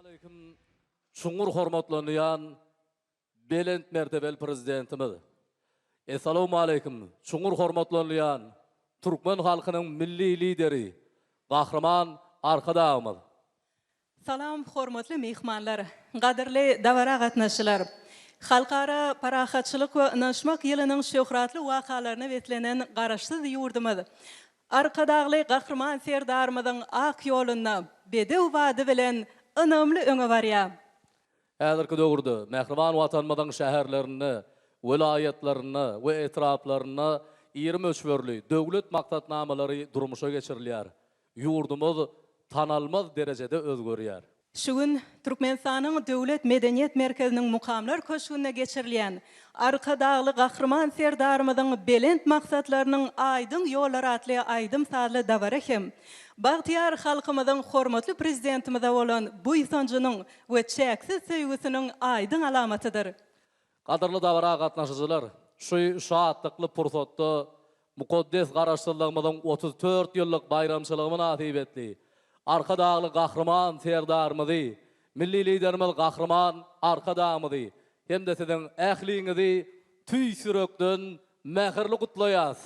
Aleyküm çuңur hormatlanan belent mertebeli prezidentimiz. Assalamu aleyküm çuңur hormatlanan Türkmen halkının milli lideri, kahraman arkadağımız. Salam hormatly mehmanlar, qadirli davara gatnaşylar. Halkara parahatçılık ve ınanışmak yılının şöhratly wakalarına betlenen garaşsyz yurdumuz. Arkadagly kahraman serdarymyzyň ak ýoluna bedew wady bilen ynamly öňe barýar. Häzirki döwürde mähriban watanymyzyň şäherlerini, vilayetlerini we etraplaryny 20 ölçberli döwlet maksatnamalary durmuşa geçirilýär. Yurdumuz tanalmaz derecede özgörýär. Şu gün Türkmenistanyň Döwlet Medeniyet Merkeziniň mukamlar köşküne geçirilýän Arkadagly gahryman serdarymyzyň belent maksatlarynyň aýdyn ýollary atly aýdym sadly dabara hem bagtyar halkymyzyň hormatly prezidentimize bolan bu ýysanjynyň we çäksiz söýgüsiniň aýdyn alamatydyr. Kadırlı davara gatnaşyjylar, şu şahatlykly pursatda mukaddes garaşsyzlygymyzyň 34 ýyllyk bayramçylygyny nasip etdi. Arkadagly gahryman serdarymyzy, milli liderimiz gahryman arkadağymyzy, hem de siziň ähliňizi tüý sürekden mähirli gutlaýas.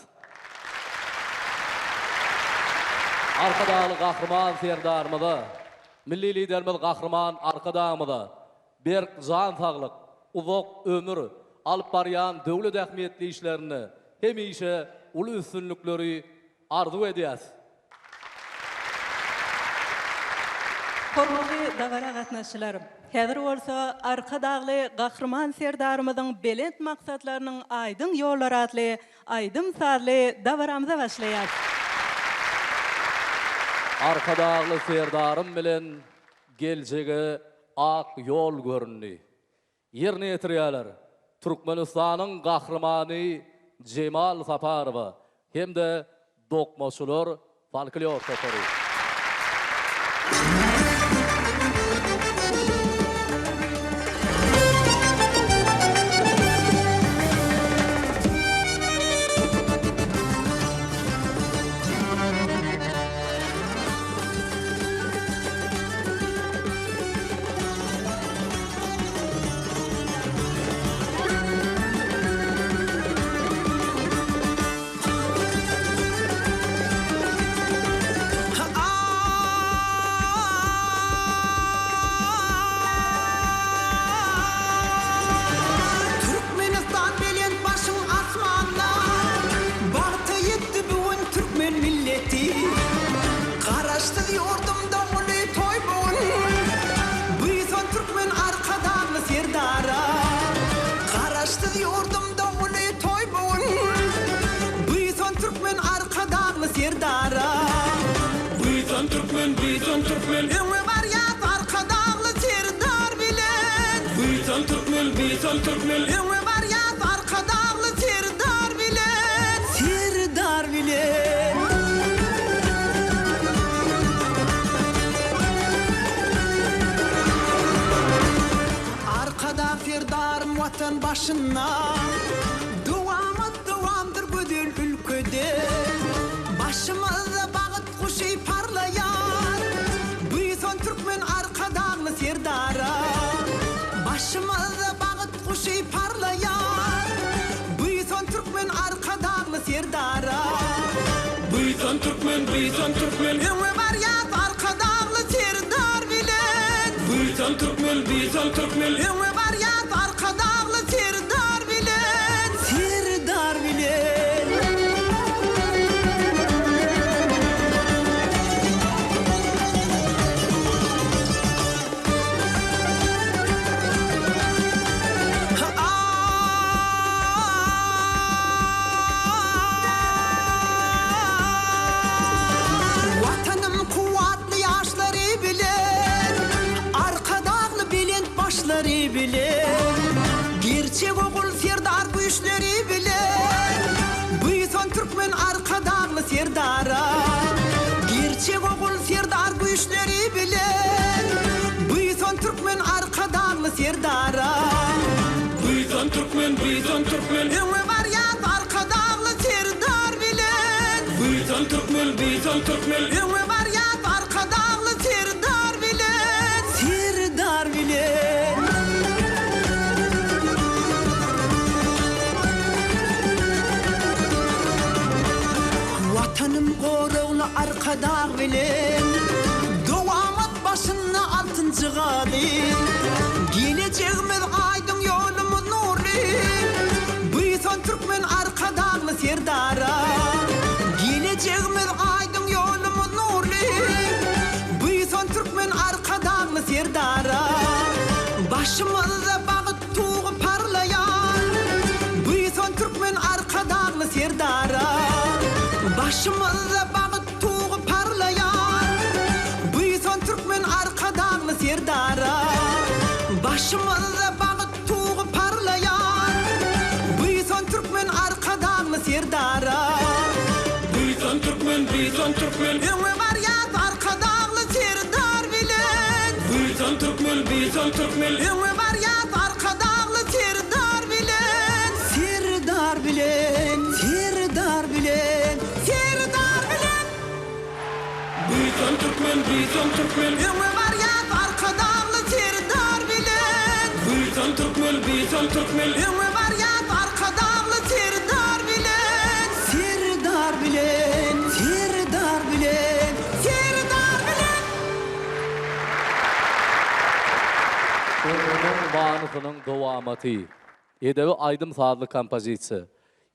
Arkadagly gahryman serdarymyzy, milli liderimiz gahryman arkadağymyzy, berk jan saglyk, uzak ömür alyp barýan döwlet ähmiýetli işlerini, hemişe uly üstünlükleri arzu edýäs. Hormatly davara gatnaşylar, häzir bolsa Arkadagly gahryman serdarymyzyň belent maksatlarynyň aýdyn ýollary atly aýdym sadly davaramyza başlaýar. Arkadagly serdarym bilen geljege ak ýol görünýär. Ýerine ýetirýärler. Türkmenistanyň gahrymany Cemal Saparow hem de dokmaçylar folklor topory. Türkmen öňe barýar arkadagly serdar bilen. Buysan Türkmen öňe barýar arkadagly serdar bilen. Serdar bilen. Arkada serdarym watan başyna dowamdır gödel ülkede. Başymyzda bagyt kuşy parlaýar. Türkmen arkadagly serdara başymyzda bagyt kuşy parlaýar. Buysan Türkmen arkadagly serdara Buysan Türkmen öňe barýar arkadagly serdar bilen. Buysan Türkmen öňe barýar arkadagly serdar bilen. Serdar bilen. Gerçek ogul serdar güýçleri bilen. Buysan Türkmen arkadagly serdara. Gerçek ogul serdar güýçleri bilen. Buysan Türkmen arkadagly serdara. Buysan Türkmen öňe barýar arkadagly serdar bilen. Buysan Türkmen öňe barýar arkadagly serdar bilen. Serdar Vatanım qoruglu arkadağ bilen Dowamat başına altıncı galin Geleceğimiz aydın yolumuz nurli Buyson Türkmen arkadağlı serdara Geleceğimiz aydın yolumuz nurli Buyson Türkmen arkadağlı serdara Başımızda bağıt tuğu parlayan Buyson Türkmen arkadağlı serdara Başımızda bağıt tuğu parlayan Buyson Türkmen arkadağlı serdara Başımızda bağıt tuğu parlayan Buyson Türkmen arkadağlı serdara Buyson Türkmen Ömür var yaz arkadağlı serdar bilen Buyson Türkmen Ömür var yaz arkadağlı serdar bilen Serdar bilen Serdar bilen Serdar bilen Buyson Türkmen Ömür var yaz arkadağlı serdar bilen Buyson Türkmen Ömür var yaz arkadağlı serdar bilen Serdar bilen Serdar bilen Serdar bilen Onun bağınısının dowamaty. Edebi Aydym Sadly kompozisiýa.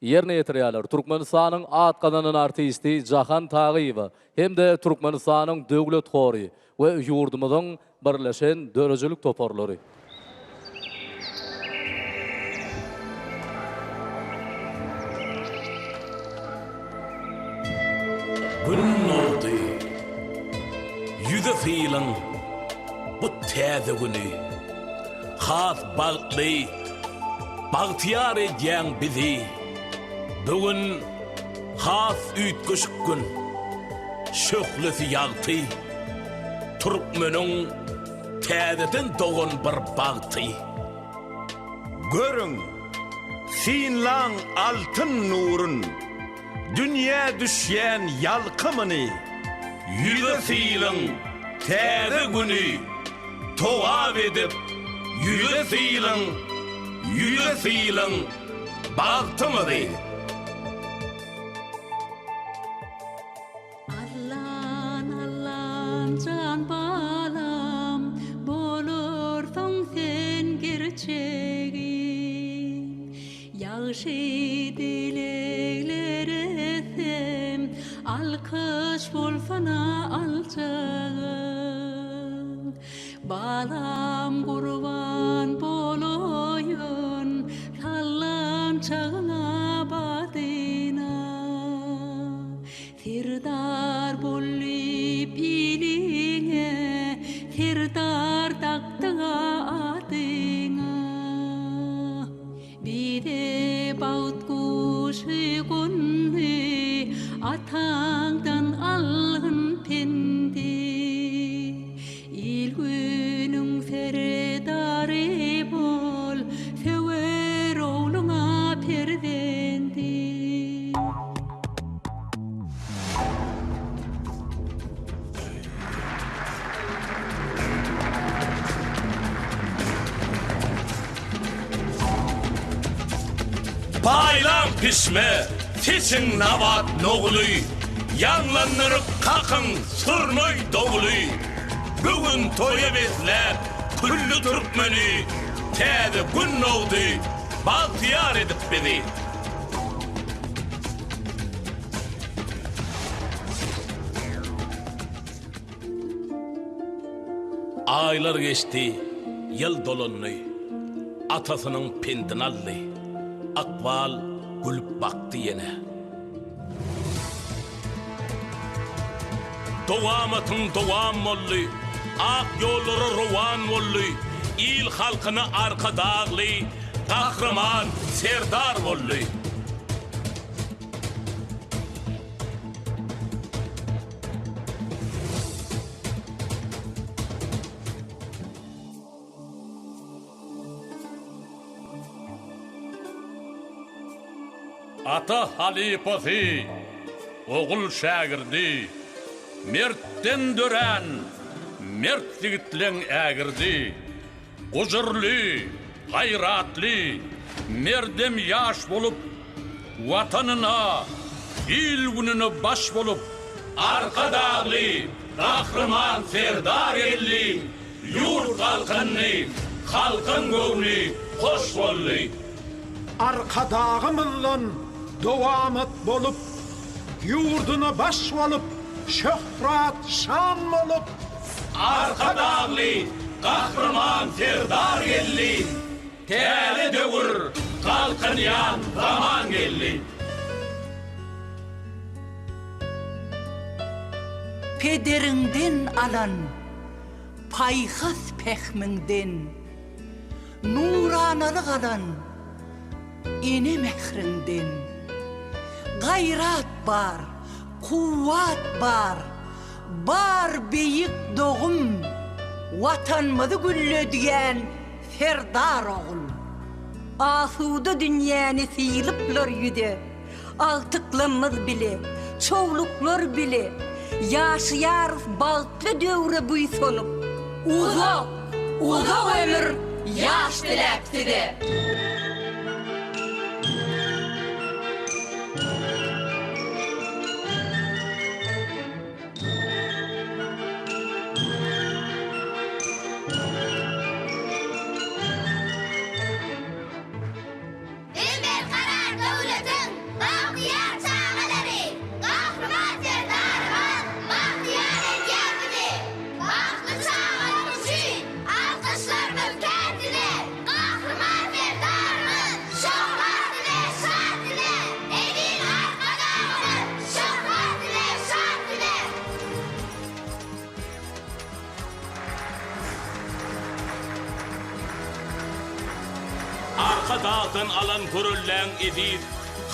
Ýerine ýetirýärler Türkmenistanyň atganynyň artisti Jahan Tagyýew hemde Türkmenistanyň döwlet hory we ýurdumyzyň birleşen dörejilik toparlary. Gün oldy. Yüze filan bu täze güni. Has bagtly. Bagtyar edýän bizi. Bugün has üýtgüş gün. Şöhlesi ýagty. Türkmeniň täzeden dogan bir bagty. Görün, sinlan altın nurun, dünya düşen yalkımını, Yüze filan täze güni. Towap edip yüze filan bagtymyzy. Allan, allan, can balam, bolursan sen gerçegim. Ýagşy dilekler etsem, alkış bolsana alçağım. Balam kurban boloyun, sallan çağına badyna. Sirdar bolip iliňe, sirdar takdyga adyňa. Bide baut kuşy günni, ataňdan algyn pendi. İlgünüň serdary bol, sewer oğluňa perdendi. Baylam pişme, seçin navat noğuluy. Yanlanırıp kakın sırnoy doğuluy. Bugün toya bezler, küllü Türkmeni. Täze gün oldy, bagtyar edip bizi. Aylar geçti, yıl dolanly. Atasynyň pendini aldy. Akbal gülüp baktı yine. Dowamatın dowam bolly, ak ýolları rowan bolly, il halkyna arkadagly, kahraman serdar bolly. Ata halifası, oğul şagirdi, mertten dören, mert yigitleň ägirdi. Gujurly, hayratly, merdem ýaş bolup, watanyna, il gününe baş bolup, arka dağlı, kahraman serdar elli, yurt halkını, halkın gövni, hoş bollu. Arka dağımızdan devamet bolup, yurduna baş bolup, şöhret şan bolup, Arka dağlı, kahraman serdar elli, teli dövür, halkın yan zaman gelli. Pederinden alan payhas pehminden nuranalık alan ene mehrinden gayrat bar, kuvvat bar beyik doğum vatanımızı güllediyen serdar oğul. Asuda dünyanı sıyılıplar yüde, altıklarımız bile, çoğluklar bile, yaşayarız baltlı dövre buy sonup. Uzak ömür yaş dilep size. Emir karar devletin bahtiyar çağaları, kahraman serdarımız bahtiyar engelmini, bahtlı çağalarımız için alkışlarımız kendine, kahraman serdarımız şöhret ile şan ile, evin arkadağımız şöhret ile şan ile. Arka dağdan alan görülen edin,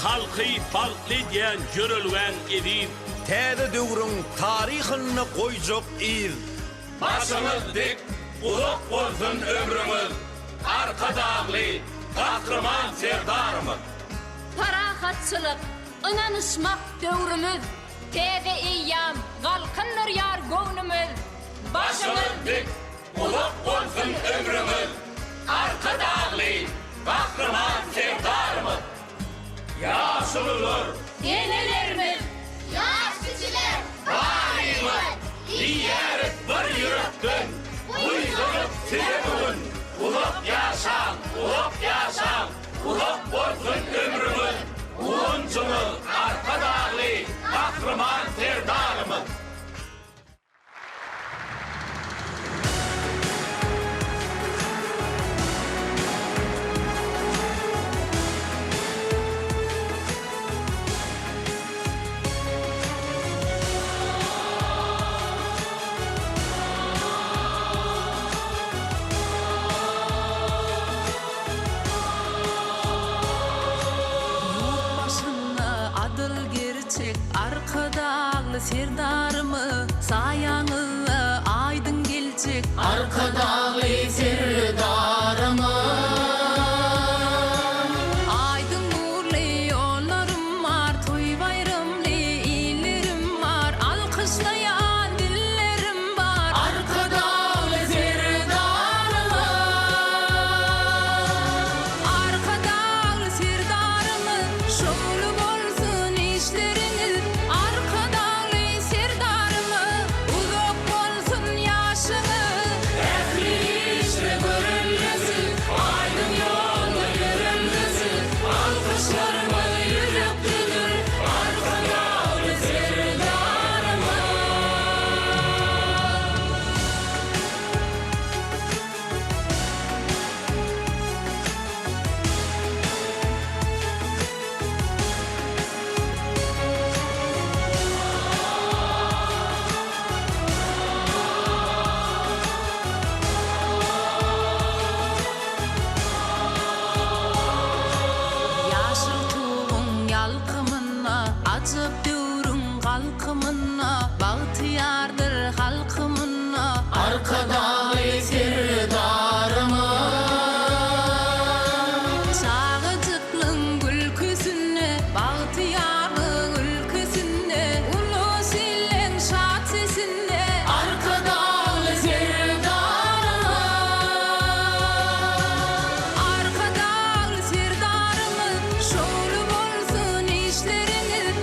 halkı baltlı diyen görülgen edin. Täze döwrüň taryhyny goýjak il. Başımız dik, uzak olsun ömrümüz, arka dağlı, kahraman serdarımız. Parahatçılık, inanışmak dövrümüz, tege eyyam, galkınlar yar gönlümüz. Başımız dik, uzak olsun ömrümüz, arka dağlı, kahraman sevdarımız. Yaşlılar, Yenelerimiz, Yaş kişiler, varımız, diyerek bir yürekten, uyduruk size bugün, uzak yaşam, uzak olsun ömrümüz, uğuncumuz, arka dağlı, kahraman sevdarımız. başına adıl gerçek, arkadağlı serdarımı, sayanı aydın gelecek. Arkadağlı serdarımı, aydın nurlu yollarım var, toy bayramlı illerim var, alkışlayan dillerim var. Arkadağlı serdarımı, arkadağlı serdarımı, şoğlu bolsun işleriniz. Arkadağlı serdarımı, uzak bolsun yaşınız. Ehli işte görülmesi, aydın yolda görülmesi, alkışlarıma yüreklidir. Arkadağlı serdarımı. Yaşıl tuğun yalkımına, acıp dövrün kalkımına, bahtiyardır halkımına. Arkadağlı serdarımı, çağıcıklın gülküsüne, bahtiyarlığın ülküsüne, ulu sillen şat sesine. Arkadağlı serdarımı, arkadağlı serdarımı, şoğlu bolsun işleriniz.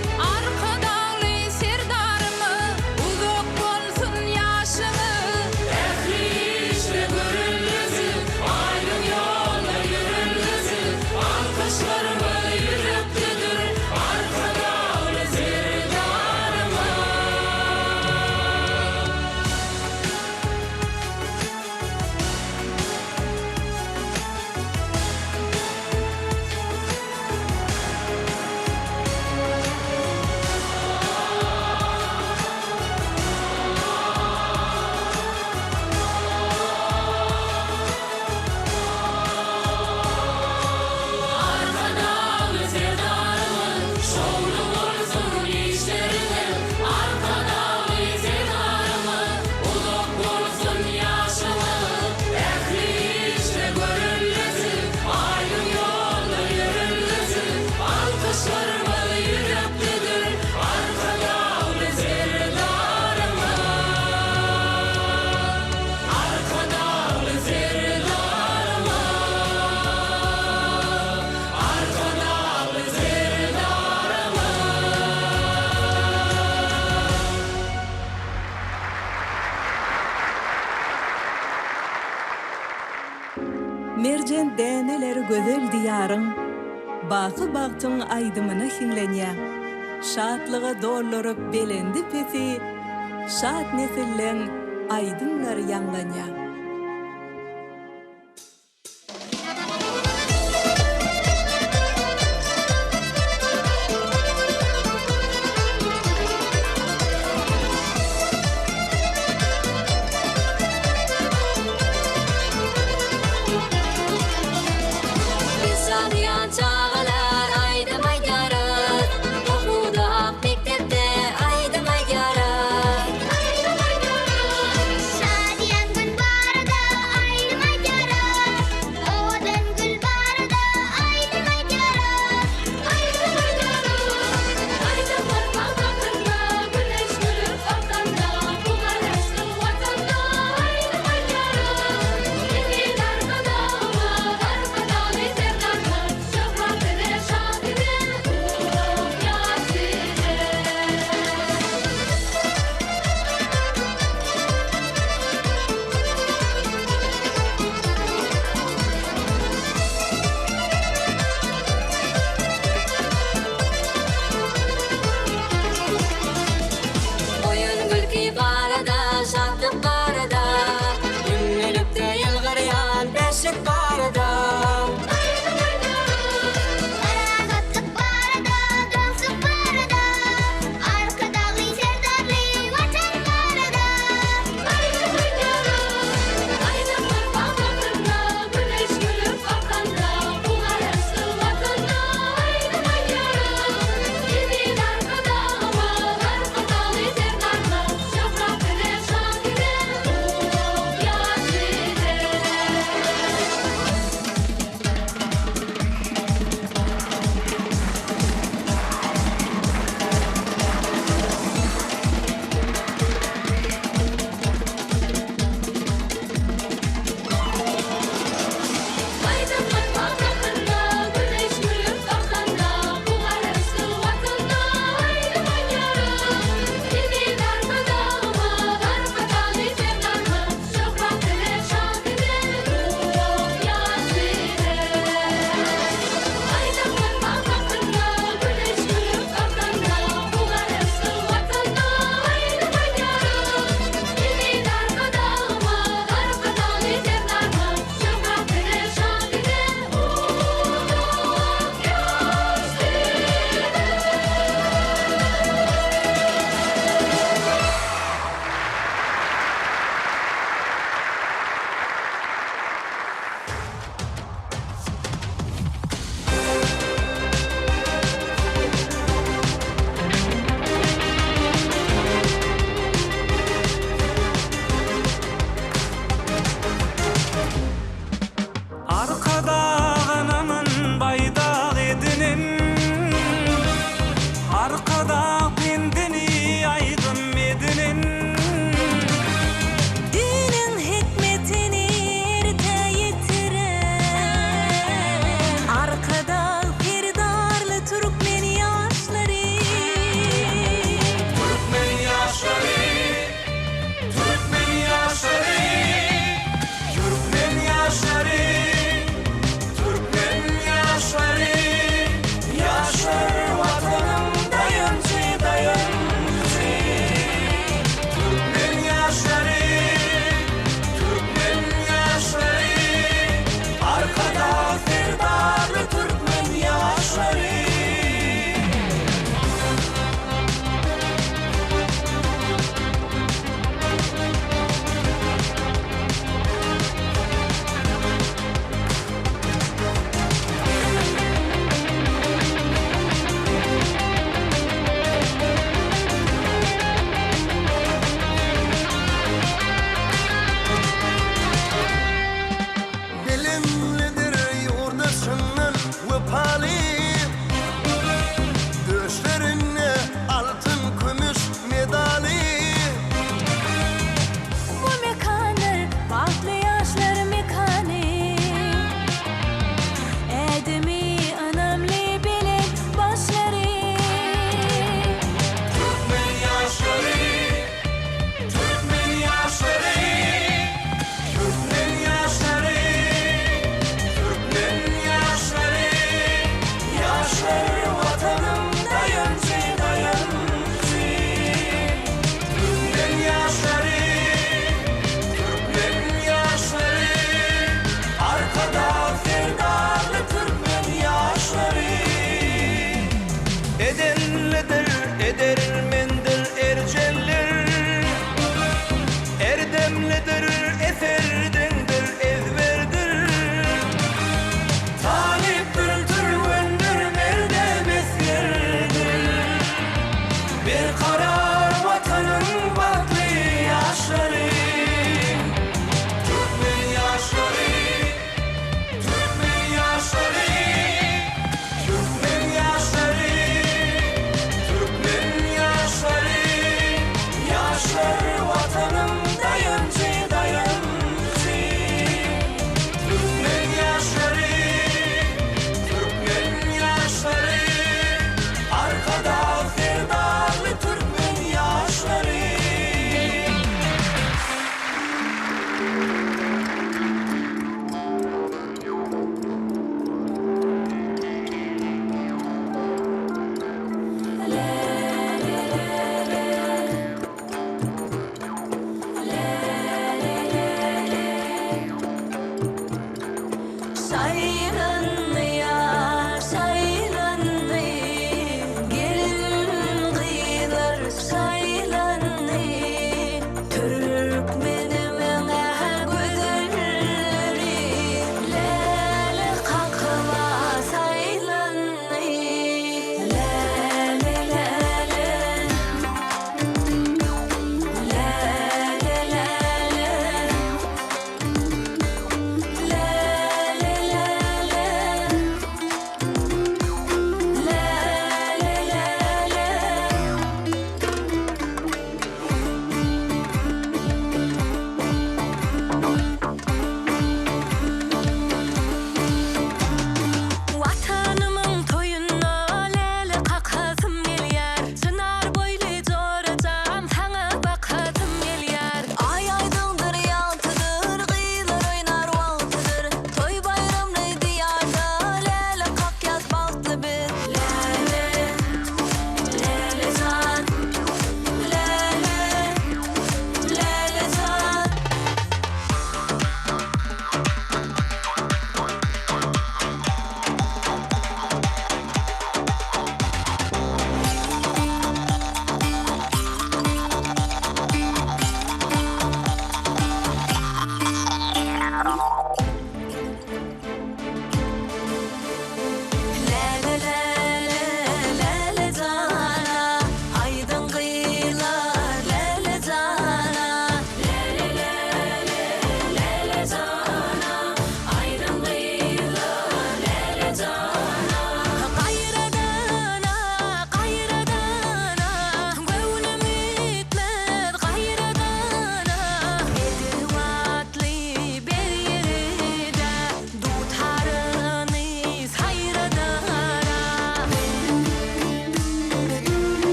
ejen däneleri gözel diyarın, bağı bagtyň aydymyna hinlenýär. Şatlyga dollaryp belendi pesi, şat nesillen aydymlar ýanganýar. Sanyan çağlar aydıma yarar, okuda mektepte aydıma yarar. Şadiyan gün var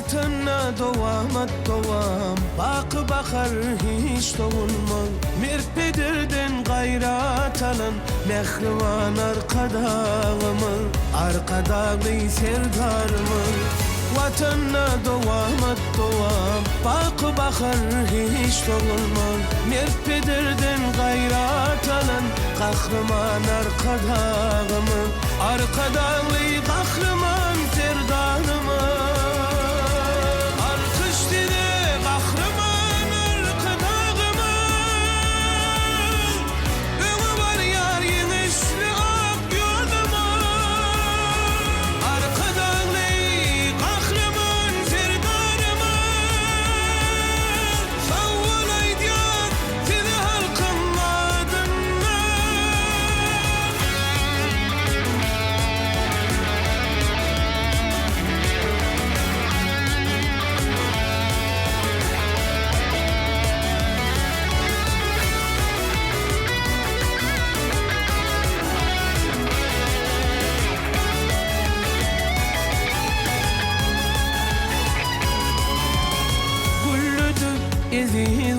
Vatanına dovamat dovam Bakı bakar hiç doğulmaz Mirpedirden gayrat alan Mehrivan arkadağımı Arkadağı serdarımı Vatanına dovamat dovam Bakı bakar hiç doğulmaz Mirpedirden gayrat alan Kahraman arkadağımı Arkadağı kahraman serdarımı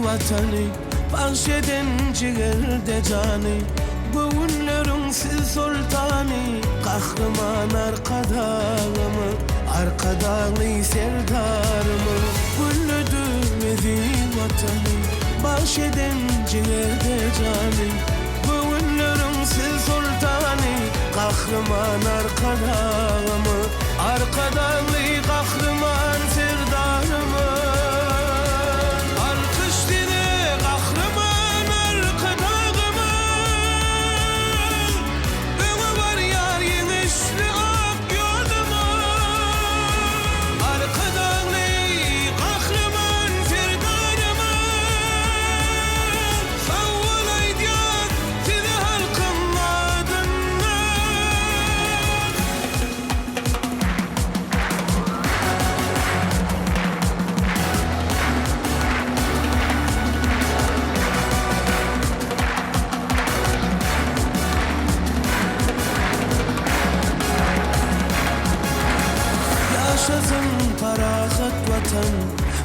Vatanı bahşeden ciğerde canı Gönüllerin siz sultanı Kahraman arkadağımı Arkadağı serdarımı Güllüdüm ezi vatanı bahşeden ciğerde canı Gönüllerin siz sultanı Kahraman arkadağımı Arkadağı kahraman serdarımı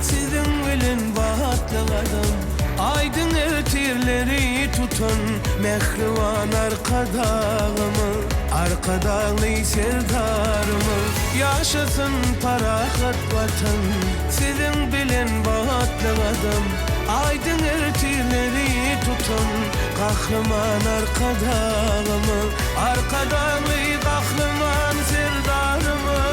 Sizin bilin vaatlı adam Aydın ertirleri tutun Mehrivan arkadağımı Arkadağı serdarımı Yaşasın parahat vatan Sizin bilin vaatlı adam Aydın ertirleri tutun Kahraman arkadağımı Arkadağı kahraman serdarımı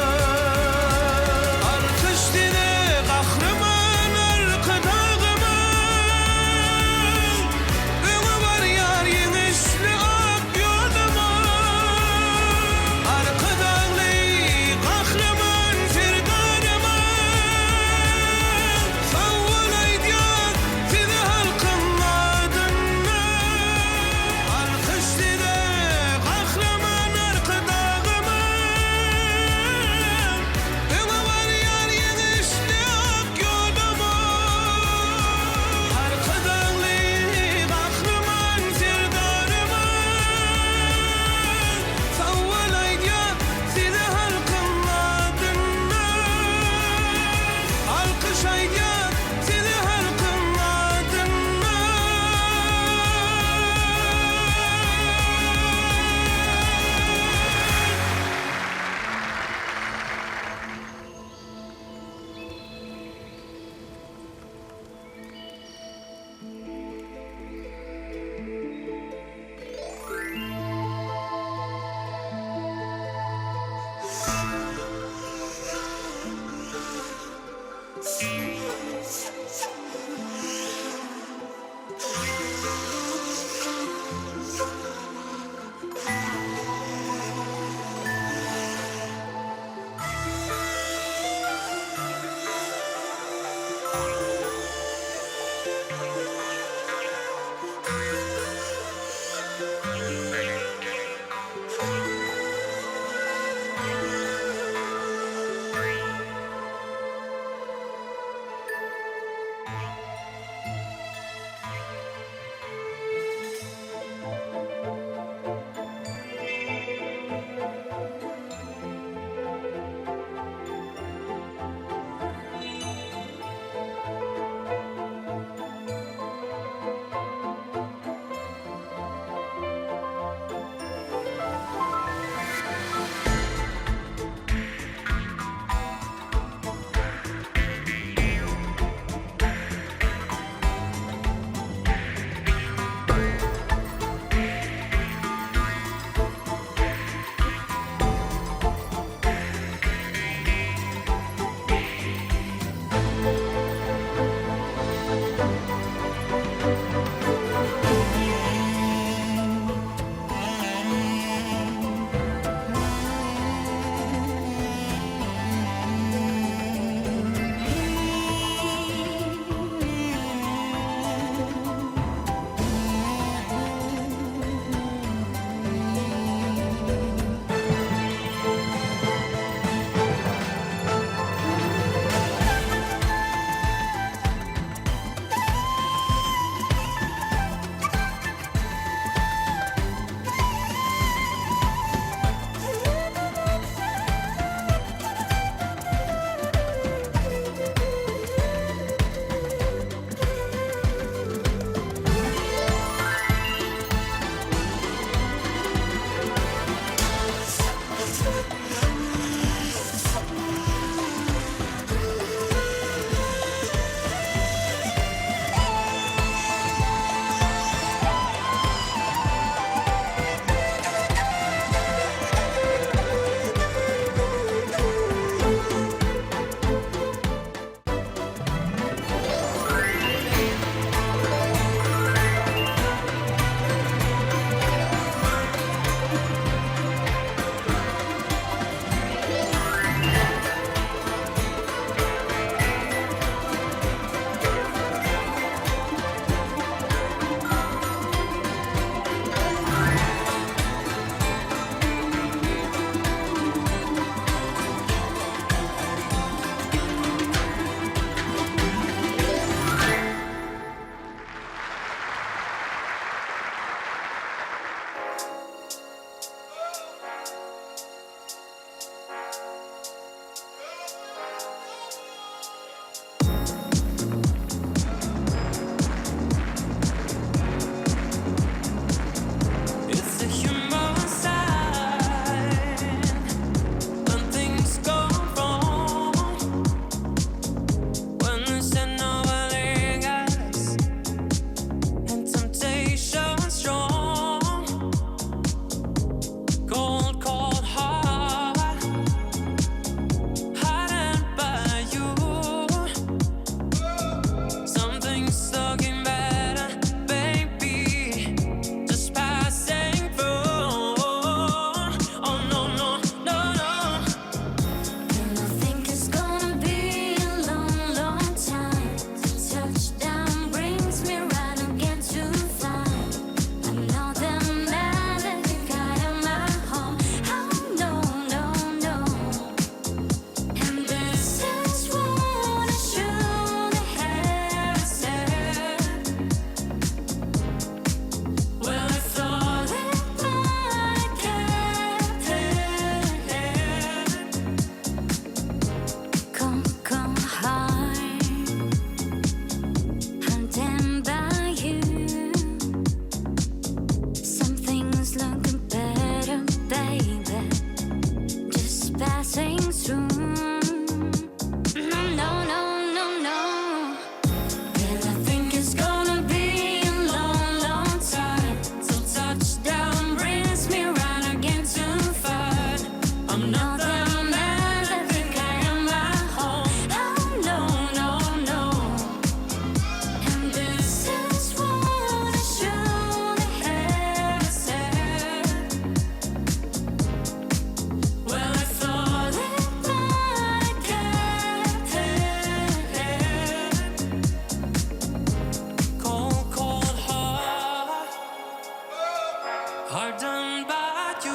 are done by you.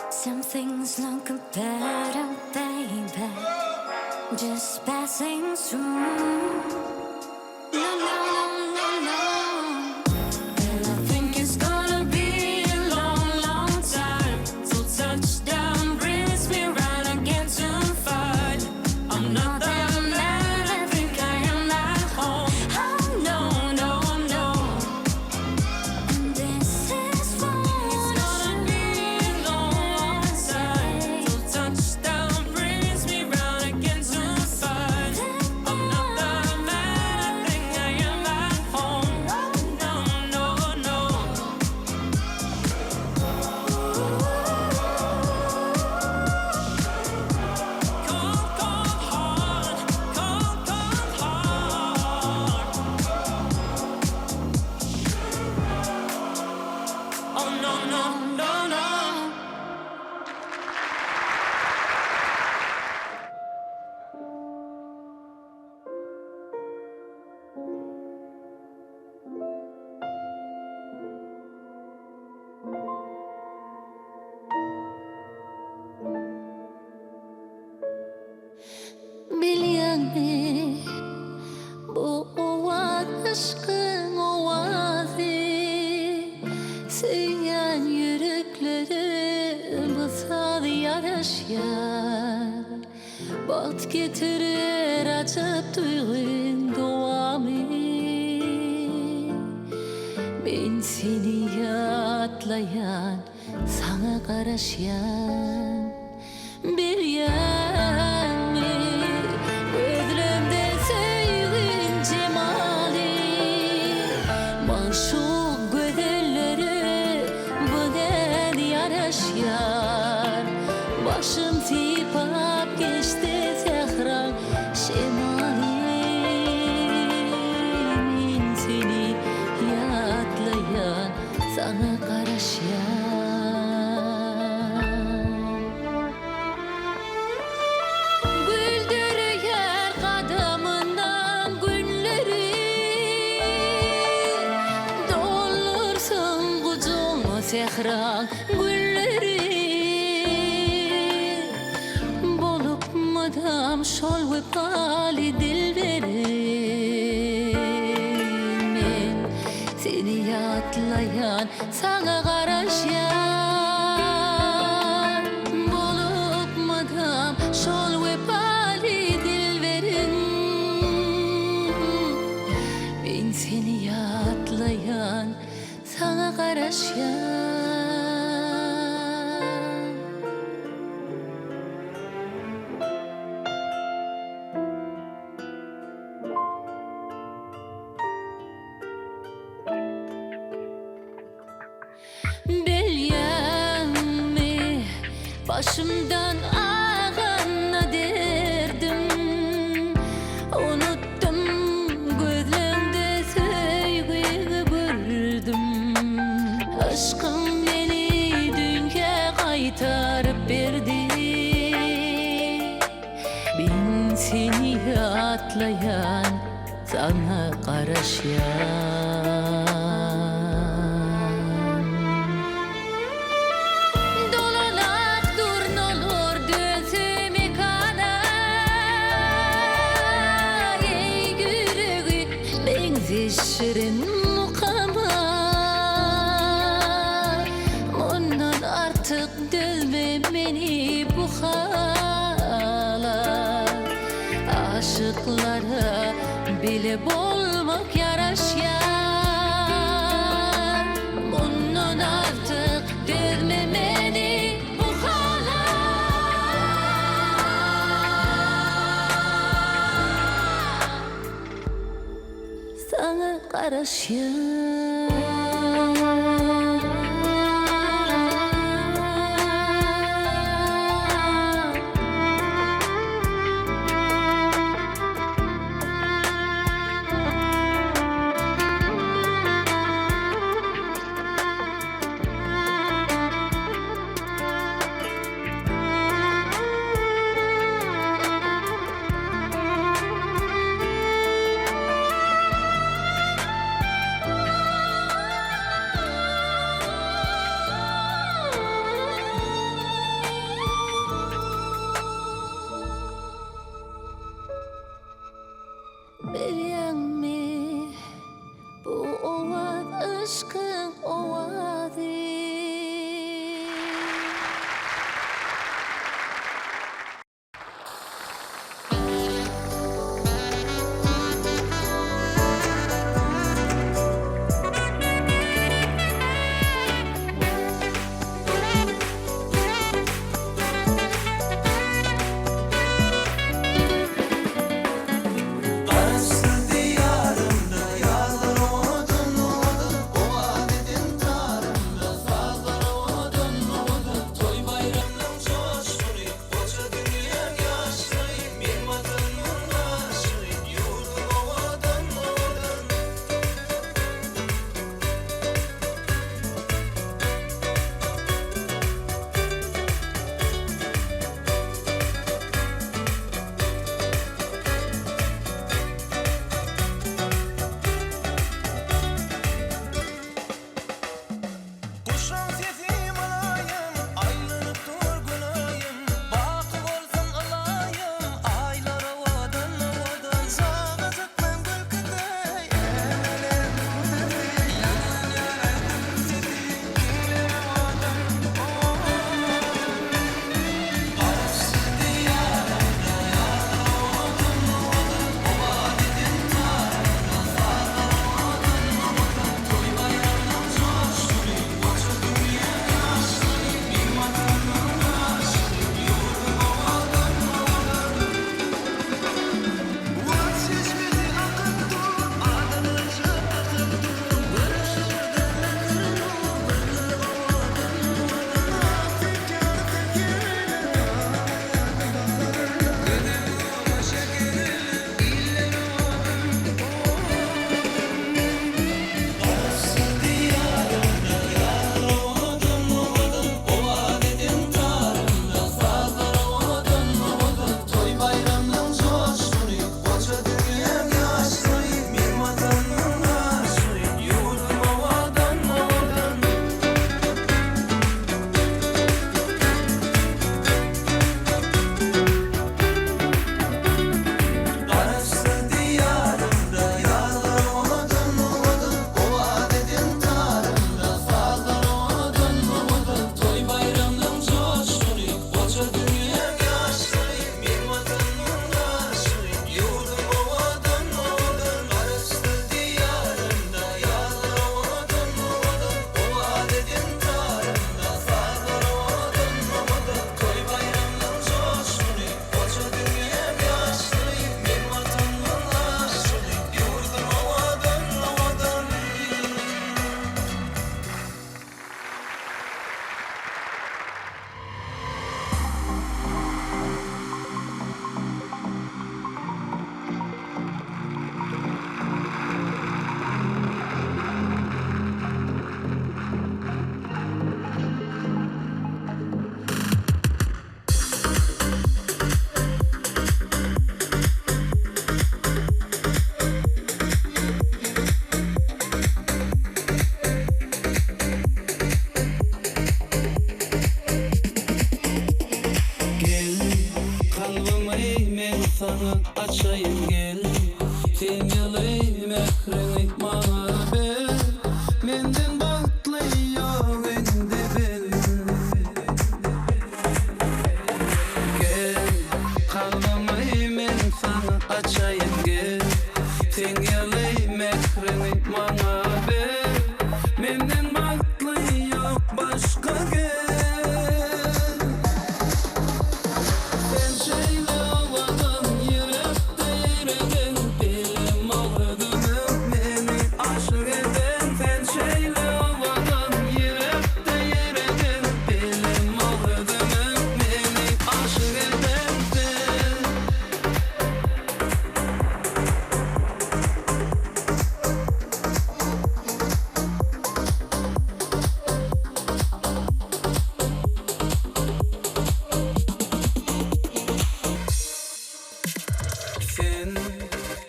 Some things look better, baby, just passing through. No, no, no, no, no. And I think it's gonna be a long, long time till touchdown brings me right again to fight. I'm not the man I think I am at home. Oh no, no, no. And this is what it's gonna be a long time till touchdown brings me right again to fight. I'm not the man I think I am at home. No, no, no. Cold, cold heart, cold, cold heart. Oh no, no, no, no. Bilyen mi bu ovad aşkın ovazi, seyen yüreklere basal yaraşyar, bat getirir acep duygun doğamı. Ben seni yatlayan, sana karışyan bir yen mi? Gözlerimde sevgin cemali, maşuk gözellere bu ne yaraşyar. Başım tipap geçti tehran şemali. Ben seni yatlayan, sana karışyan. Güldürüyor kadamından günleri, doldursun kucuğumu tehran gülleri. Bolup madam şol ve pali dilberim. Men seni yatlayan, sana karışyan. Bolup madam şol ve pali dilberim. Ben seni yatlayan, sana karışyan. Bilyen mi başımdan ağana derdim, unuttum gözlerinde sevgiyi gördüm. Aşkım beni dünya kaytarıp verdi, ben seni yatlayan, sana karışyan. Dolanak dur nolur gözümü kana, ey yüreği benzişirin mukama. Ondan artık dövme beni bu hala. Aşıklara bile bolmak yaraşyan. Bundan artık dövme beni bu hala. Sana karışyan. aşkın ovadi. sana açayım gel. Sen yalayım ekranı bana ver. Menden baklı yok endi bel. Gel kalmamayım ben sana açayım gel. Sen yalayım ekranı bana ver. Menden baklı yok başka gel.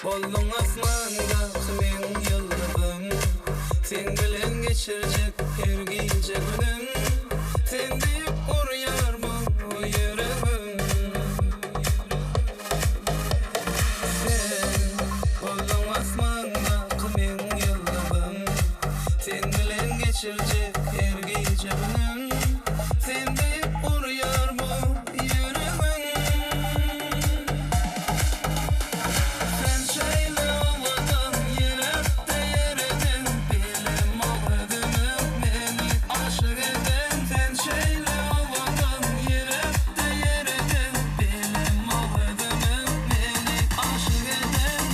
Oldun asmanda men yıldızım. Sen bilen geçirecek her gece günüm. Sen deyip koruyor bu yüreğim. Sen oldun asmanda men yıldızım. Sen geçirecek her gece günüm. Sen deyip uyar bu yüreğim. Sen şöyle havadan yürekte yeredin, bilim ağrıdınım beni aşık eden. Sen şöyle havadan yürekte yeredin, bilim ağrıdınım beni aşık eden.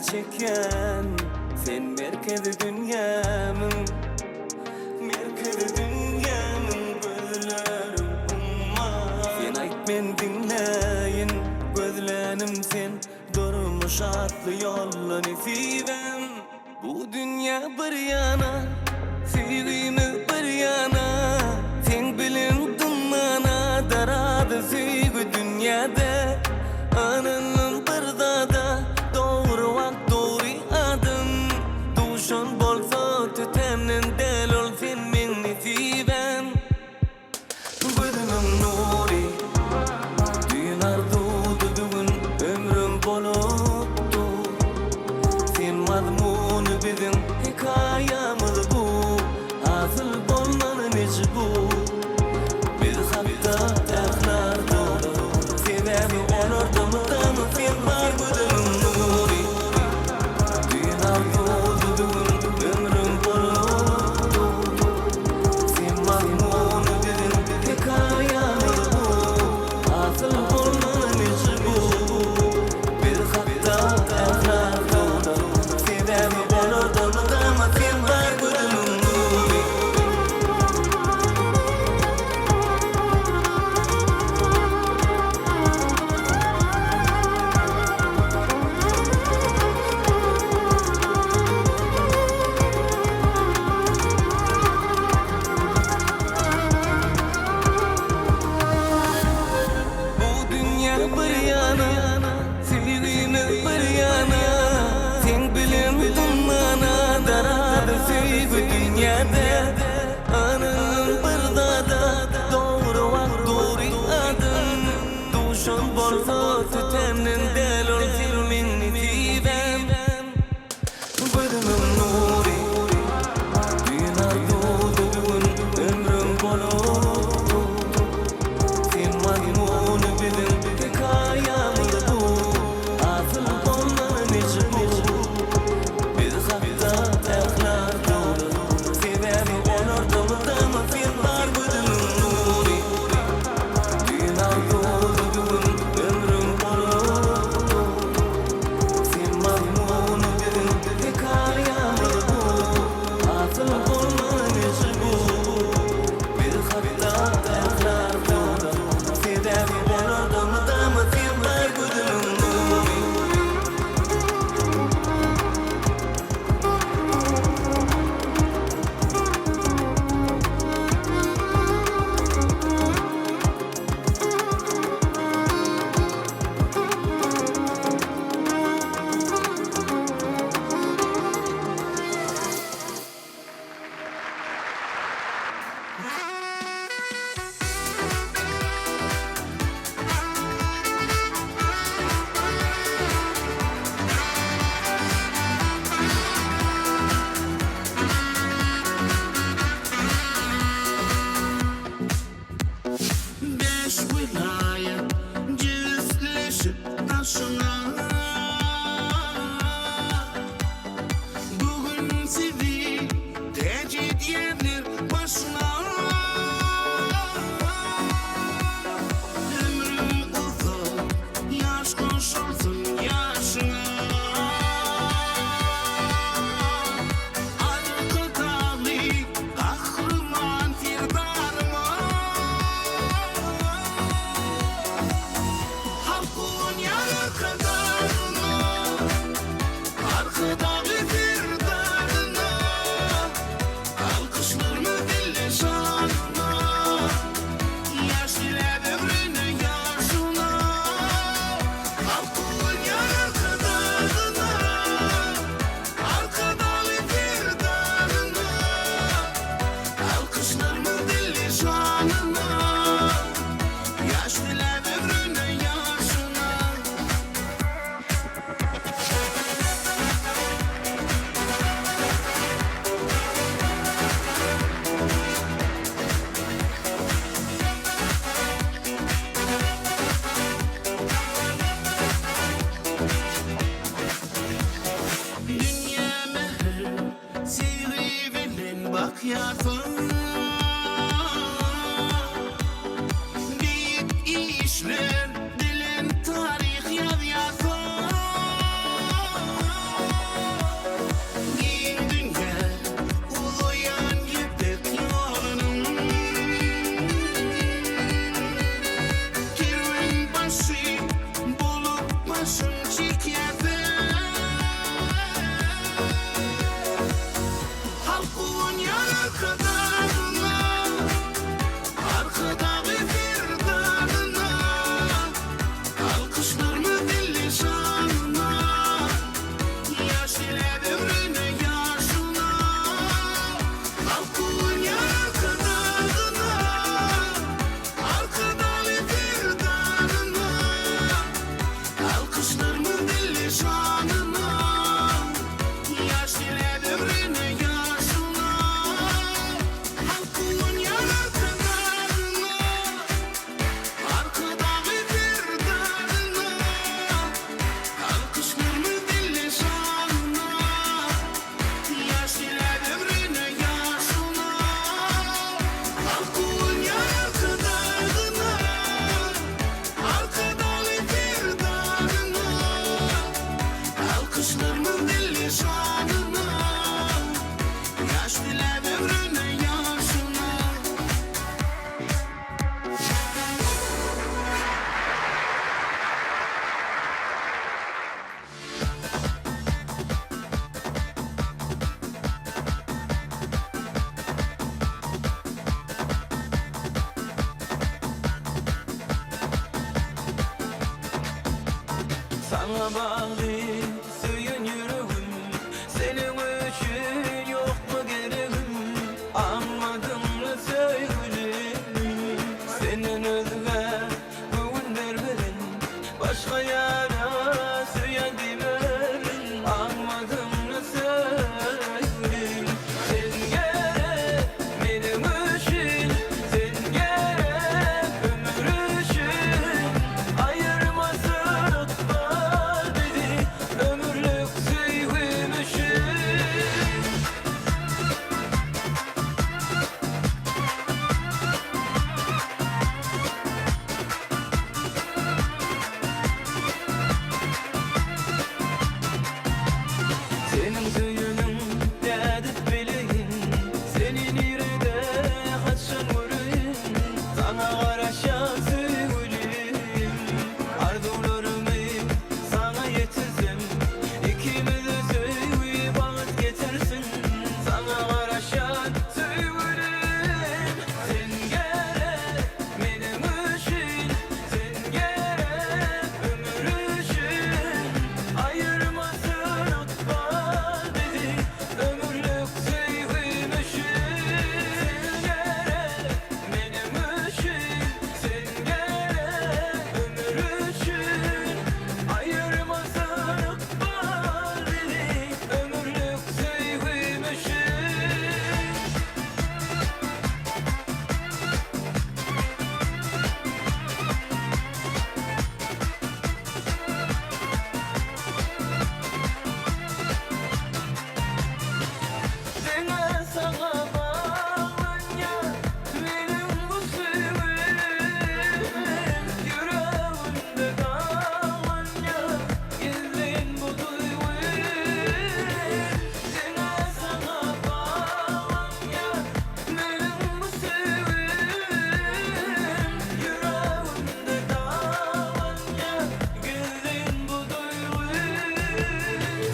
çile çeken sen merkezi dünyamın gözlerim sen ayt men dinleyin gözlerim sen durmuş atlı yolla nesibem bu dünya bir yana sevgimi bir yana sen bilin dumana daradı sevgi dünyada ananın bir dada doğru vakt doğru adım duşun bolsa tütenin del ol sen min nesibem gözümün nuri düğünar doğdu bugün ömrüm boluptu sen mazmunu bizim hikayemiz bu asıl bolmanı mecbur biz hatta ehlar doğdu sebebi onurdumdan sen var gözümün nuri düğünar doğdu bugün ömrüm boluptu sen mazmunu bizim hikayemiz bu asıl bolmanı mecbur biz hatta ehlar doğdu sebebi onurdumdan sen var gözümün nuri bu dünya bir yana sevgimiz bir yana sen bilin dumana daradı sevgi dünyada anın bir dada doğru vakt doğru adım duşun bolsa tütenin del ol filmin nesibem gözümün nuri düğünar doğdu bugün ömrüm boluptu sen mazmunu bizim hikayemiz bu asıl bolmanı mecbur biz hatta ehlar doğdu sebebi onurdumdan sen var gözümün nuri düğünar doğdu bugün ömrüm boluptu sen mazmunu bizim hikayemiz bu asıl bolmanı mecbur biz hatta ehlar doğdu sebebi onurdumdan sen var gözümün nuri beş vilayet cüzleşip taşına bugün sizi tecid yerler başına ömrüm uzun yaş koşulsun yaşına arka tali kahraman firdarıma halkın yanı kadarına arkadağı firdarına alkışlarını dille şanına yaş ile ömrüne yaşına halkın Sana bağlı söyün yüreğim, senin üçün yok mu gereğim? Anladın mı sevgilim? Senin özüne bugün derberin, başka yara söyledim. Anladın mı sevgilim? Sen gerek benim üçün, sen gerek ömür üçün. Ayırmasın var dedi, ömürlük sevgim üçün. Senin söyünün derdip bileyin, senin iride kaçan vurayım. Sana karışan sevgilim, arzularımı sana yetirsem, ikimiz de sevgi bağıt getirsin. Sana karışan sevgilim, sen gerek benim üçün, sen gerek ömür üçün. Ayırmasın var dedi, ömürlük sevgim üçün. Sen gerek benim üçün, sen gerek ömür üçün. Ayırmasın var dedi, ömürlük sevgim üçün. Dene sana bağlanya, benim bu sevgilim. Yüreğimde dağlanya, gizlin bu duyguyu. Dene sana bağlanya, benim bu sevgilim. Yüreğimde dağlanya, gizlin bu duyguyu.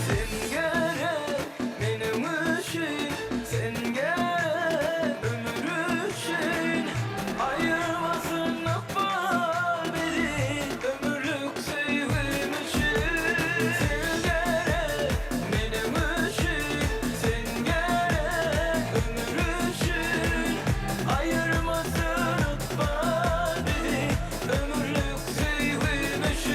Sen gerek benim üçün, sen gerek ömür üçün. Ayırmasın var beni, ömürlük sevgim üçün. Sen gerek benim üçün, sen gerek ömür üçün. Ayırmasın var beni, ömürlük sevgim üçün.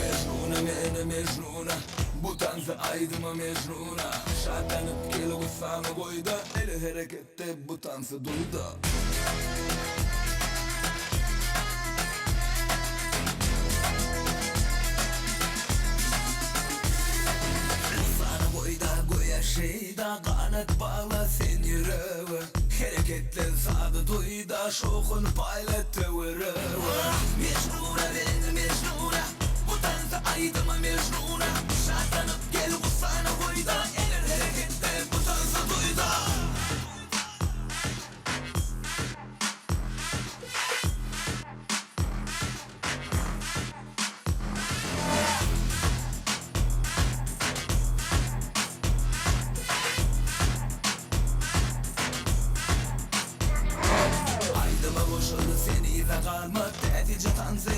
Mecnuna mene mecnuna, bu tarzı aydıma mecnuna. Şartlanıp gel sana boyda, el harekette bu tarzı duyda. Sana boyda goya şeyda, kanat bağla sen yüreğe. Hareketler sağda duyda, şokunu paylaş tevere. Mecnuna beni mecnuna, bu tarzı aydıma mecnuna. Şartlanıp gel sana boyda, el harekette bu tarzı duyda. Aydıma boşuldu seni de kalma, dedice tanzı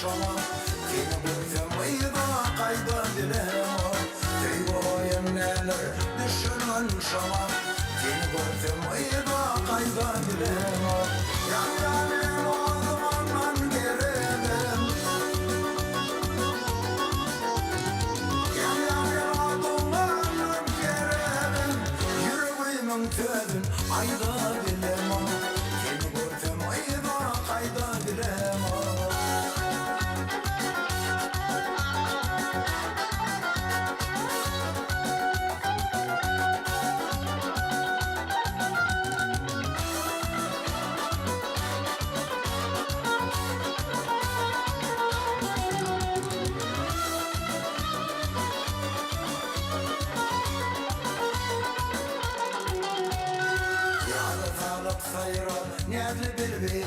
şoma Seni görsem ayda kayda dilema Teyboyun neler düşünün şoma Seni görsem ayda kayda dilema Yan yanın o zamandan gelemem Yan yanın o zamandan gelemem Yüreğimin tüdün ayda dilema Seni görsem ayda kayda dilema Yağlı sağlık sayıran nezli bilbili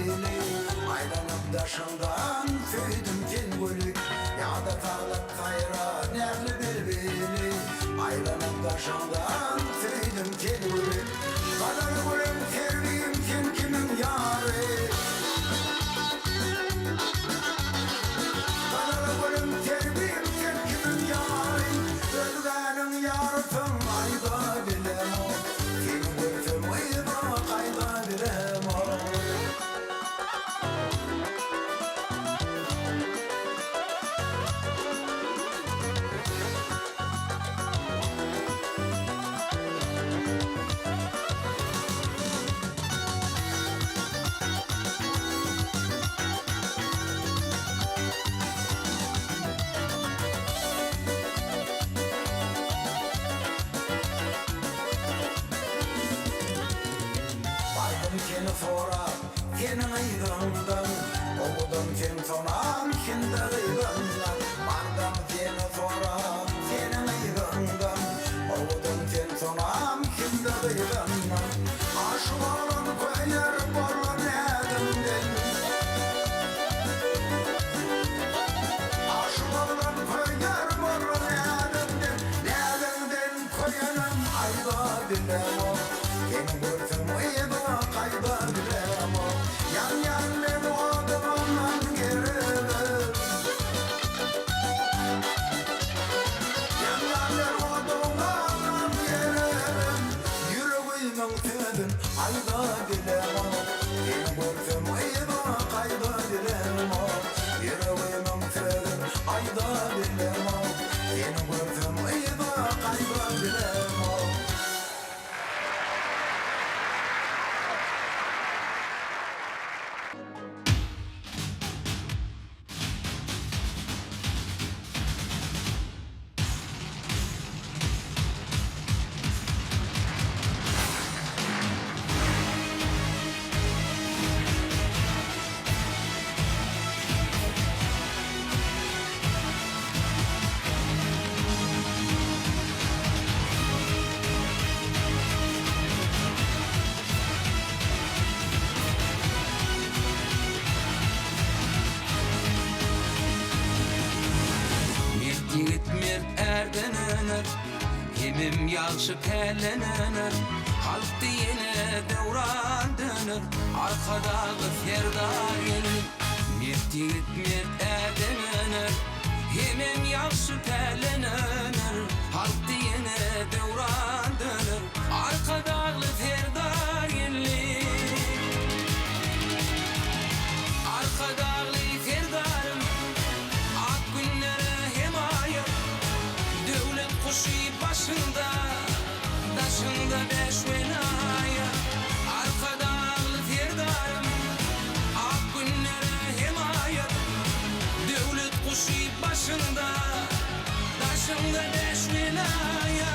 Aylanıp daşından süydüm kengülük Yağda sağlık sayıran nezli bilbili Aylanıp daşından süydüm kengülük Kadar gülüm sevdiğim kim kimin yarı Kadar gülüm sevdiğim kim kimin yarı Özgenin yarısın ayda bilemo Seni görsem ayda kayda bilemo Baydım seni sonra senin aydından Oğudum sen sonam şimdi aydından Bardım seni sonra senin aydından Oğudum sen sonam şimdi aydından Aşık olan koyar borla nedimden Aşık olan koyar borla nedimden Nedimden koyanım ayda bilemo Seni görsem ayda kayda bilemo Yan yanın o zamandan gelemem Yan yanın o zamandan gelemem Yüreğimin tüdün ayda bilemo Seni görsem ayda kayda bilemo Yüreğimin tüdün ayda bilemo Seni görsem ayda kayda bilemo Yigit mert erdenenir Hemim yaxşı pellenenir Halk diyene devran dönür Arkadağı ferdar gelir Mert yigit mert erdenenir Hemim yaxşı pellenenir Halk diyene devran dönür Arkadağı ferdar gelir Arkadağı ferdarım Ak günlere himayet Devlet kuşu başında Daşında beş venaya Arkadağı ferdarım Ak günlere himayet Devlet kuşu başında Daşında beş venaya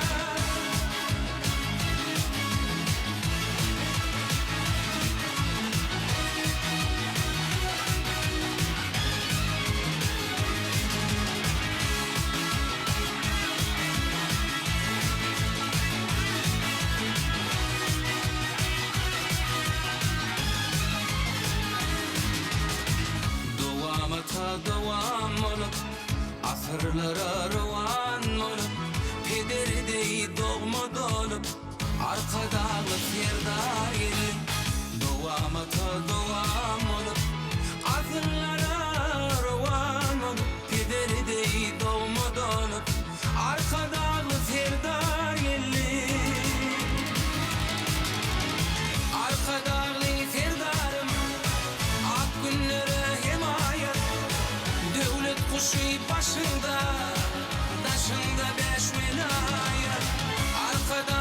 Devam olup asırlara revan olup pederi dey doğma dolup arkadağı ferdar gelir Doğamata devam olup asırlara revan başında, daşında 5 vilayet. Arkada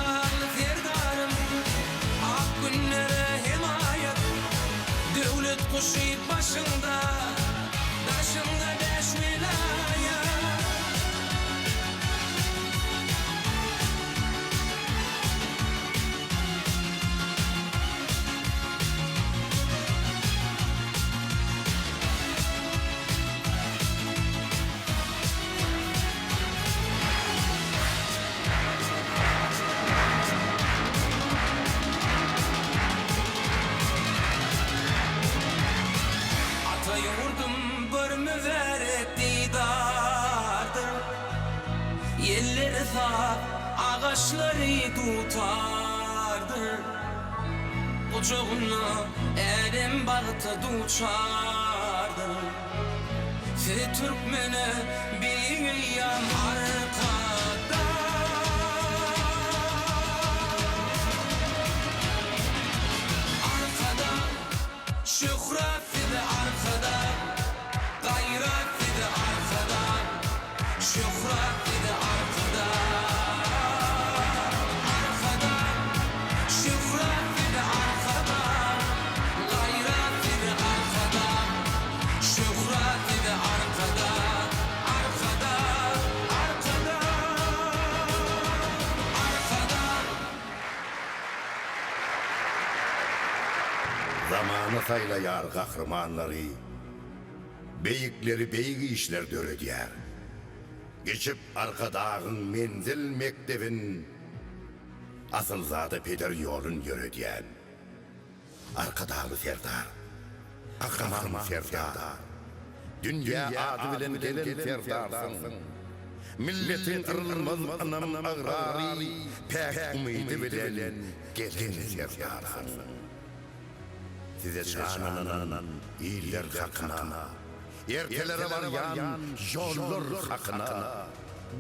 ferdarım, ak günlere himayet. Devlet kuşu başında, daşında 5 vilayet. Yurdum bir müverret didardır. Yerleri saf, ağaçları tutardır. Kucağına elim bağıta duçardır. Fe Türkmene bir yan arkada. Arkada şöhret de arkada, gayret de arkada, şöhret de arkada. Arkada, şöhret de arkada, gayret de arkada, şöhret de arkada. Arkada, arkada, arkada. Zamanı saylayar kahramanları, beyikleri beyik işler dörediyer. Geçip arkadağın menzil mektebin, asıl zatı Peter yolun yörediyen. Arkadağlı Serdar, kahraman Serdar, dünya adı bilen gelen Serdarsın. Milletin ırılmaz anam ağrari, pek umidi bilen gelen Serdarsın. Size şanınan iller hakkına, ertelere var yan yollar hakkına,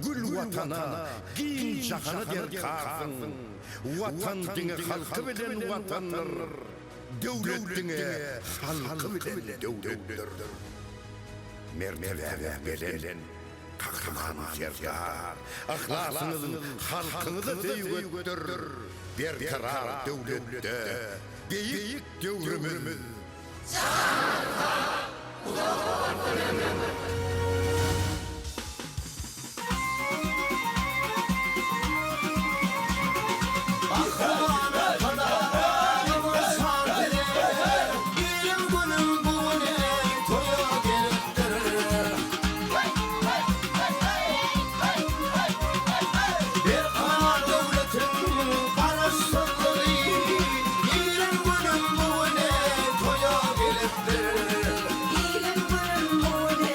gül vatana, giyin cahana der karsın. Vatan dine halkı bilen vatanlar, devlet dine halkı bilen devlettir. Mertebe belen kahraman Serdar, ahlasınızın halkınızı teyvöttür. Bir karar devlette, beyik devrimiz. İlim bunun bu ne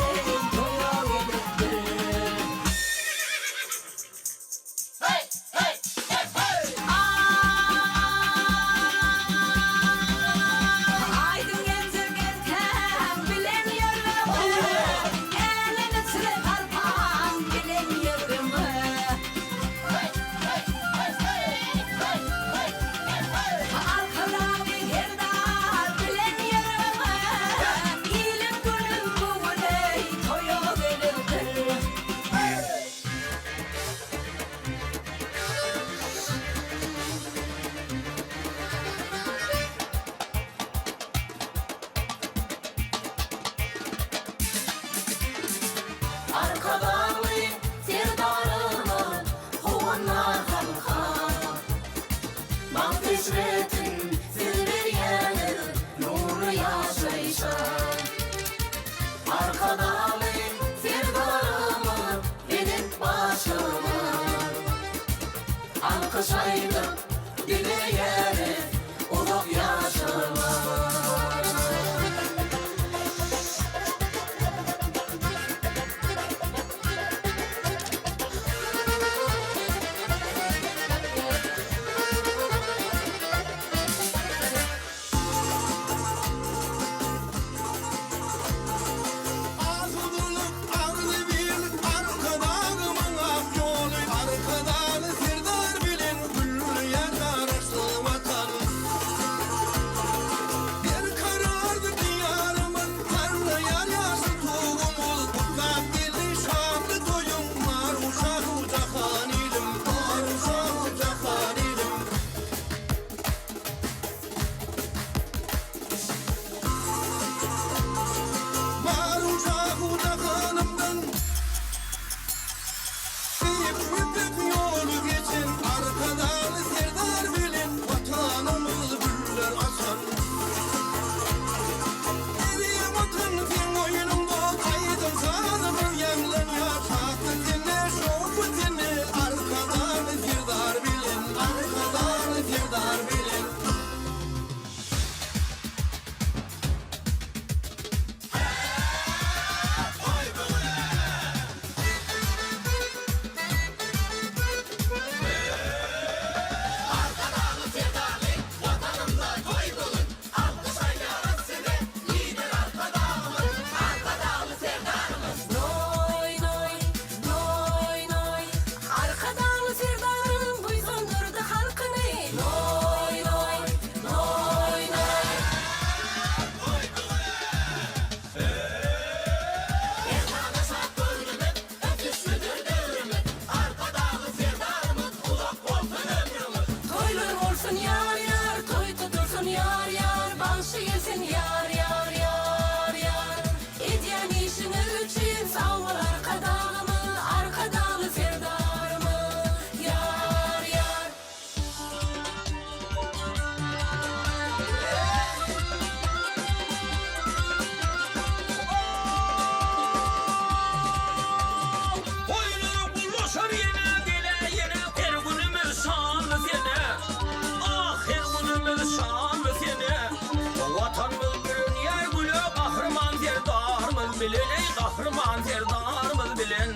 bilen ey kahraman serdarımız bilen.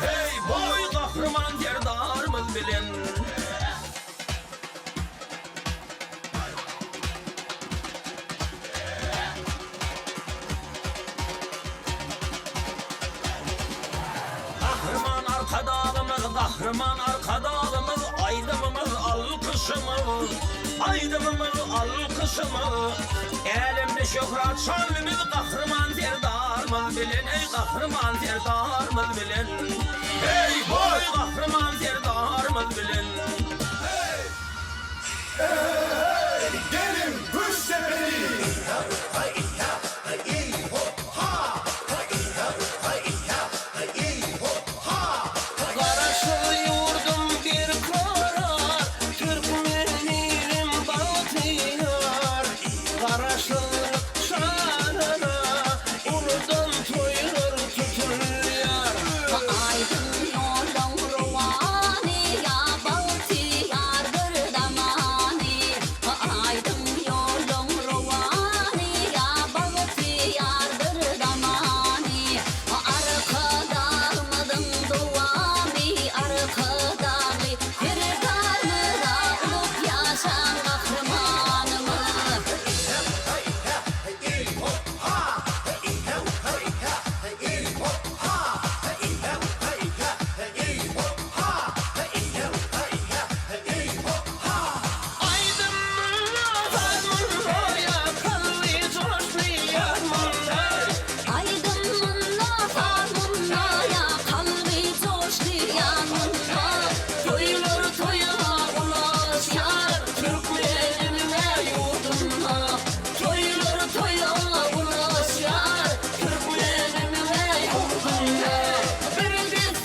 Hey boy kahraman serdarımız bilen. Kahraman arkadağımız, kahraman arkadağımız, aydımımız, alkışımız, aydımımız, alkışımız. Elimde şöhret şanlımız, kahraman serdarımız bilin, ey kahraman serdarımız bilin. Hey boy kahraman serdarımız bilin. Gelin kuş tepeli. Karaşıl yurdum bir karar, Türkmenirim bahtiyar. Karaşıllık şanına, uludan toylar tutuluyor. Aydın yolun ruvani ya bahtiyar bir damani. Aydın yolun ruvani ya bahtiyar bir damani. Arkadağımızın duami, arkadağı firdarmıza ulup yaşan kahramanımız. Aydın munna farmunna ya kalbi coşlayan munna. Toylar toya ulaşar Türkmenimle yurdumla. Toylar toya ulaşar Türkmenimle yurdumla. Bir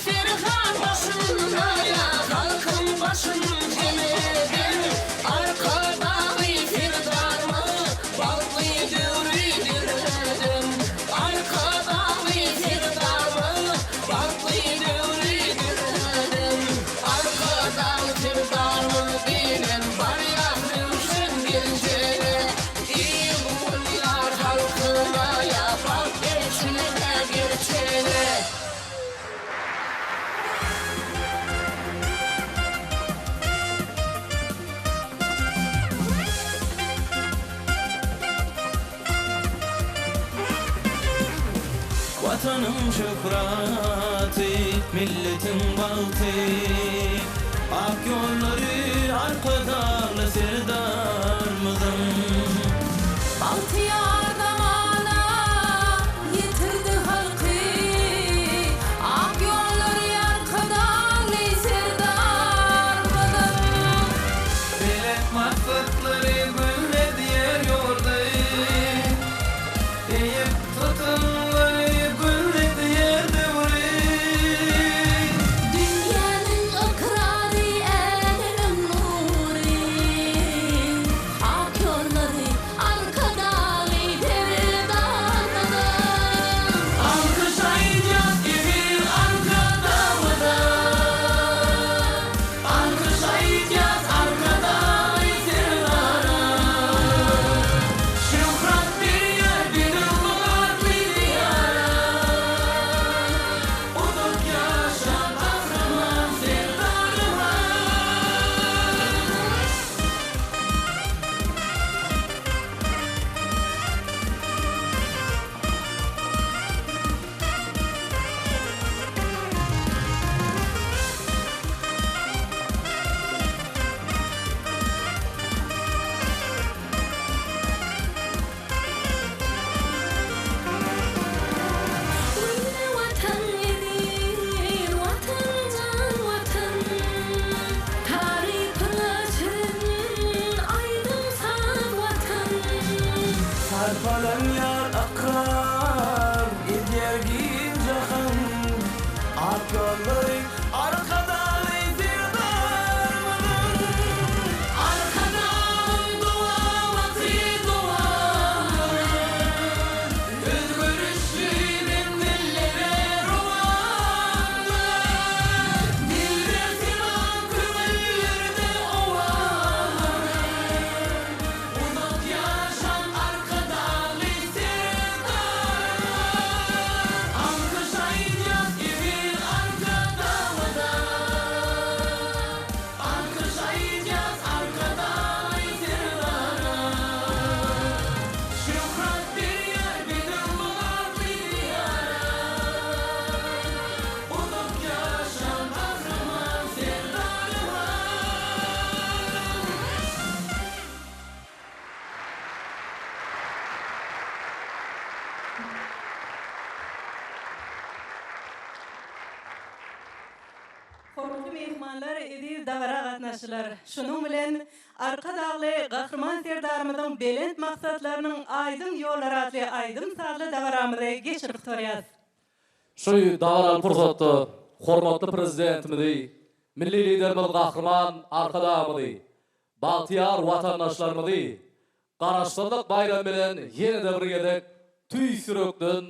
serhan başında ya halkın başını çeledin. Arkadağı firdarımı bağlı dövridirdim. Arkadağı firdarımı bağlı dövridirdim. Arkadağı firdarımı bilen var ya hüsn geleceğine. İyi bunlar halkına yapar geçine geçene. Vatanım şöhreti, milletin baltı. Ak yolları arkadaşlı serdarımızın. Bahtiyar zamana yitirdi halkı. Ak yolları arkadaşlı serdarımızın. Bilek maksatları gülle diğer yolda. Eyip tutumları gülle diğer devri. Dünyanın ikrarı elinin nuri. Hormatly mehmanlar, ediz dagara gatnaşylar. Şunun bilen arka dagly gahrman serdarymyzyň belent maksatlarynyň aýdym ýollary atly aýdym sagly dagaramyzy geçirip torýas. Şu dagaral pursatdy hormatly prezidentimizi, milli liderimiz gahrman arkadamyzy, bagtyar watandaşlarymyzy Garaşdyrlyk bayram bilen ýene-de bir gedek tüý sürekden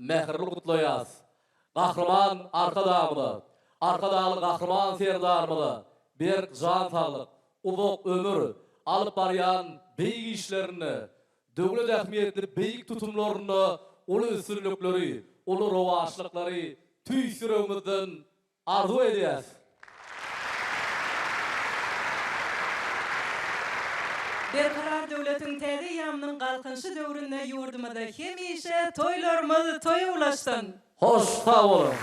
mähirli gutlaýas. Gahrman arkadamyzy, arkadaly gahrman serdarymyzy bir jan sağlyk, uluk ömür alyp barýan beýik işlerini, döwlet ähmiýetli beýik tutumlaryny, uly üstünlikleri, uly rowaşlyklary tüý süregimizden arzu edýäs. Berkarar döwletiň täze ýamynyň galkynşy döwründe ýurdumyzda hemişe toýlarymyz toýa ulaşsyn. Hoş sağ olun.